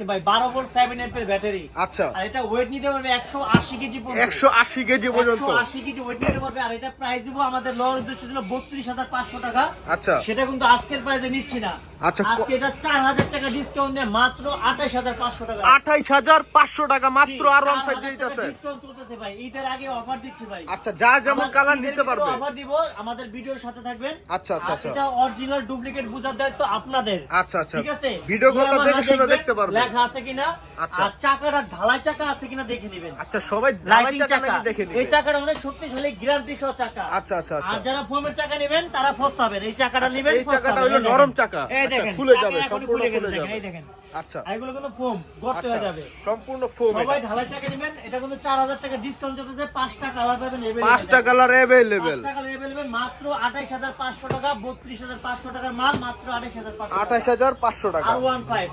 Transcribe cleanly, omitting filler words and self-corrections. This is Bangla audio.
ভাই 12 ভোল্ট 7 অ্যাম্পিয়ার ব্যাটারি। আচ্ছা, আর এটা ওয়েট নিতে পারবে 180 কেজি পর্যন্ত। 180 কেজি পর্যন্ত 180 কেজি ওয়েট নিতে পারবে। আর এটা প্রাইস দিব আমাদের লওয়ার উদ্দেশ্য ছিল 32500 টাকা। আচ্ছা সেটা কিন্তু আজকের প্রাইসে নিচ্ছি না। আচ্ছা, আজকে এটা 4000 টাকা ডিসকাউন্ট দিয়ে মাত্র 28500 টাকা। 28500 টাকা মাত্র R15 দিতেছে। ডিসকাউন্ট চলতেছে ভাই, ঈদের আগে অফার দিচ্ছি ভাই। আচ্ছা, যার যেমন কালার নিতে পারবে। অফার দিব, আমাদের ভিডিওর সাথে থাকবেন। আচ্ছা আচ্ছা আচ্ছা, এটা অরিজিনাল ডুপ্লিকেট বুঝার দায়িত্ব আপনাদের। আচ্ছা আচ্ছা, ঠিক আছে, ভিডিও কল দেখে শুনে দেখতে পারবে, লেখা আছে কিনা। আচ্ছা, আর চাকাটা ঢালাই চাকা আছে কিনা দেখে নেবেন। আচ্ছা, সবাই ঢালাই লাইটিং চাকা চাকা নাকি দেখে নিবে। এই চাকাটা অনেক শক্তিশালী, গ্যারান্টি সহ চাকা। আচ্ছা আচ্ছা আচ্ছা, আর যারা ফোমের চাকা নেবেন তারা পস্তাবেন। এই চাকাটা নেবেন, এই চাকাটা হলো নরম চাকা। এই আচ্ছা, দেখেন খুলে চাকা যাবে, এখনই সম্পূর্ণ খুলে খুলে গেছে, যাবে। এই দেখেন। আচ্ছা, এগুলো কিন্তু ফোম গর্ত হয়ে যাবে, সম্পূর্ণ ফোম। সবাই ঢালাই চাকা নেবেন। এটা কিন্তু 4000 টাকা ডিসকাউন্ট চলতেছে। 5টা কালার পাবেন, 5টা কালার अवेलेबल। 5টা কালার अवेलेबल মাত্র 28500 টাকা। 32500 টাকার মাল মাত্র 28500 টাকা। 28500 টাকা। আর 15